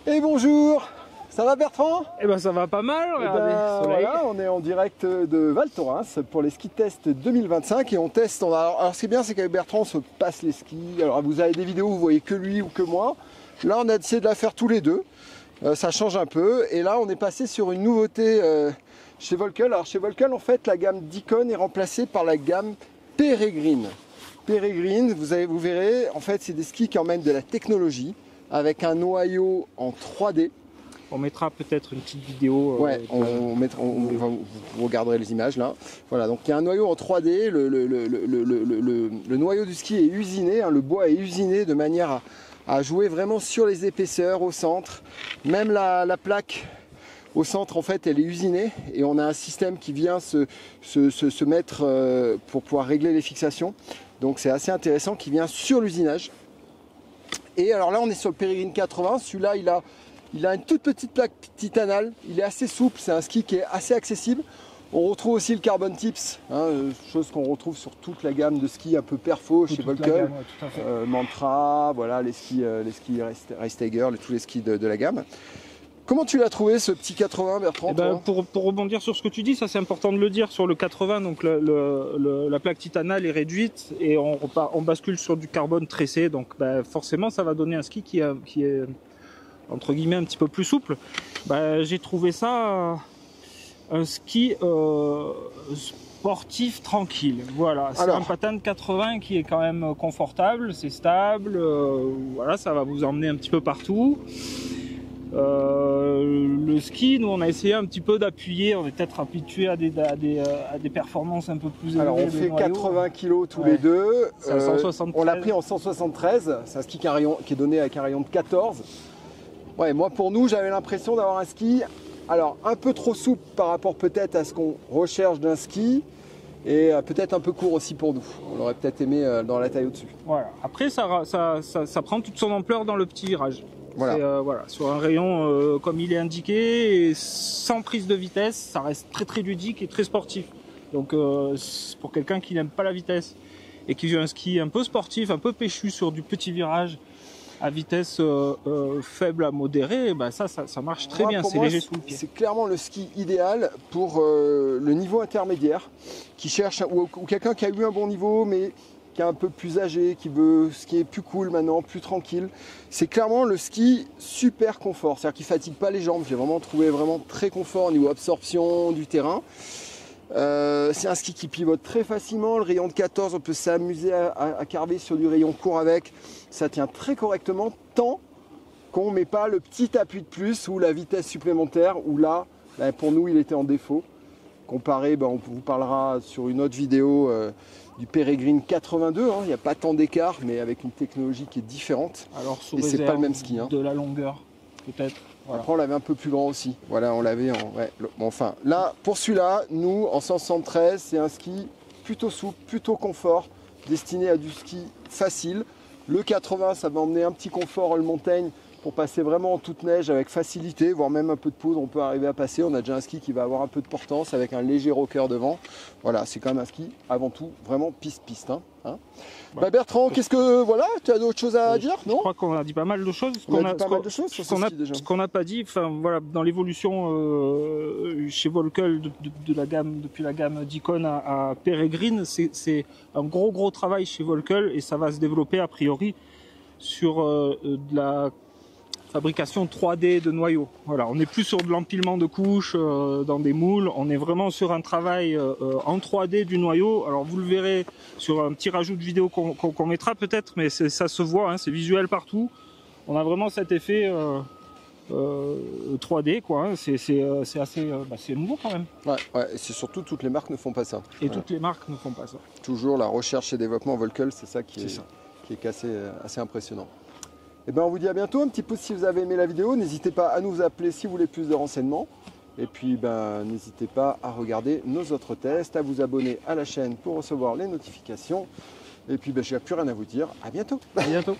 Et bonjour, ça va Bertrand? Eh ben ça va pas mal, regardez, soleil. Voilà, on est en direct de Val Thorens pour les ski tests 2025 et on teste. Alors ce qui est bien, c'est qu'avec Bertrand on se passe les skis. Alors vous avez des vidéos où vous voyez que lui ou que moi. Là on a essayé de la faire tous les deux. Ça change un peu. Et là on est passé sur une nouveauté chez Volkel. Alors chez Volkel en fait la gamme Dicon est remplacée par la gamme Peregrine. Peregrine, vous verrez, en fait c'est des skis qui emmènent de la technologie avec un noyau en 3D. On mettra peut-être une petite vidéo. Ouais, vous regarderez les images là. Voilà, donc il y a un noyau en 3D. Le noyau du ski est usiné, hein, le bois est usiné de manière à jouer vraiment sur les épaisseurs au centre. Même la plaque au centre, en fait, elle est usinée et on a un système qui vient se mettre pour pouvoir régler les fixations. Donc c'est assez intéressant, qui vient sur l'usinage. Et alors là, on est sur le Peregrine 80. Celui-là, il a une toute petite plaque titanale. Il est assez souple. C'est un ski qui est assez accessible. On retrouve aussi le Carbon Tips, hein, chose qu'on retrouve sur toute la gamme de skis un peu perfo chez Volkel. Ouais, Mantra, voilà, les skis Reisteger, tous les skis de la gamme. Comment tu l'as trouvé ce petit 80, Bertrand? Pour rebondir sur ce que tu dis, ça c'est important de le dire, sur le 80, donc la plaque titanale est réduite et on bascule sur du carbone tressé, donc forcément ça va donner un ski qui est entre guillemets un petit peu plus souple. J'ai trouvé ça un ski sportif tranquille, voilà. C'est un patin 80 qui est quand même confortable, c'est stable, voilà, ça va vous emmener un petit peu partout. Le ski, nous on a essayé un petit peu d'appuyer, on est peut-être habitué à des performances un peu plus élevées. Alors on fait 80 kg tous les deux, on l'a pris en 173, c'est un ski qui est donné avec un rayon de 14. Ouais, moi pour nous j'avais l'impression d'avoir un ski alors un peu trop souple par rapport peut-être à ce qu'on recherche d'un ski et peut-être un peu court aussi pour nous. On aurait peut-être aimé dans la taille au-dessus. Voilà. Après ça prend toute son ampleur dans le petit virage. Voilà. Voilà, sur un rayon comme il est indiqué, et sans prise de vitesse, ça reste très très ludique et très sportif. Donc pour quelqu'un qui n'aime pas la vitesse et qui veut un ski un peu sportif, un peu péchu sur du petit virage à vitesse faible à modérée, ça marche très bien, c'est léger sous le pied. C'est clairement le ski idéal pour le niveau intermédiaire, qui cherche, ou quelqu'un qui a eu un bon niveau mais qui est un peu plus âgé, qui veut skier plus cool maintenant, plus tranquille. C'est clairement le ski super confort, c'est-à-dire qu'il ne fatigue pas les jambes. J'ai vraiment trouvé très confort au niveau absorption du terrain. C'est un ski qui pivote très facilement. Le rayon de 14, on peut s'amuser à carver sur du rayon court avec. Ça tient très correctement tant qu'on ne met pas le petit appui de plus ou la vitesse supplémentaire où là, pour nous, il était en défaut. Comparé, on vous parlera sur une autre vidéo du Peregrine 82, il n'y a pas tant d'écart, mais avec une technologie qui est différente. Alors, et c'est pas le même ski. De la longueur, peut-être. Voilà. Après, on l'avait un peu plus grand aussi. Voilà, on l'avait en. Ouais. Bon, enfin, là, pour celui-là, nous, en 173, c'est un ski plutôt souple, plutôt confort, destiné à du ski facile. Le 80, ça va emmener un petit confort all montagne pour passer vraiment en toute neige avec facilité, voire même un peu de poudre, on peut arriver à passer. On a déjà un ski qui va avoir un peu de portance avec un léger rocker devant. Voilà, c'est quand même un ski avant tout vraiment piste-piste. Ouais. Bertrand, tu as d'autres choses à dire? Non, je crois qu'on a dit pas mal de choses. Ce qu'on n'a pas dit, dans l'évolution chez Volkel depuis la gamme Dicon à Peregrine, c'est un gros travail chez Volkel et ça va se développer a priori sur de la fabrication 3D de noyaux. Voilà, on n'est plus sur de l'empilement de couches dans des moules, on est vraiment sur un travail en 3D du noyau. Alors vous le verrez sur un petit rajout de vidéo qu'on mettra peut-être, mais ça se voit, c'est visuel partout. On a vraiment cet effet 3D, quoi. C'est assez c'est nouveau quand même. Ouais, et c'est surtout toutes les marques ne font pas ça. Et toutes les marques ne font pas ça. Toujours la recherche et développement Volkel, c'est ça qui est assez impressionnant. Et on vous dit à bientôt. Un petit pouce si vous avez aimé la vidéo. N'hésitez pas à nous appeler si vous voulez plus de renseignements. Et puis n'hésitez pas à regarder nos autres tests, à vous abonner à la chaîne pour recevoir les notifications. Et puis je n'ai plus rien à vous dire. À bientôt. À bientôt.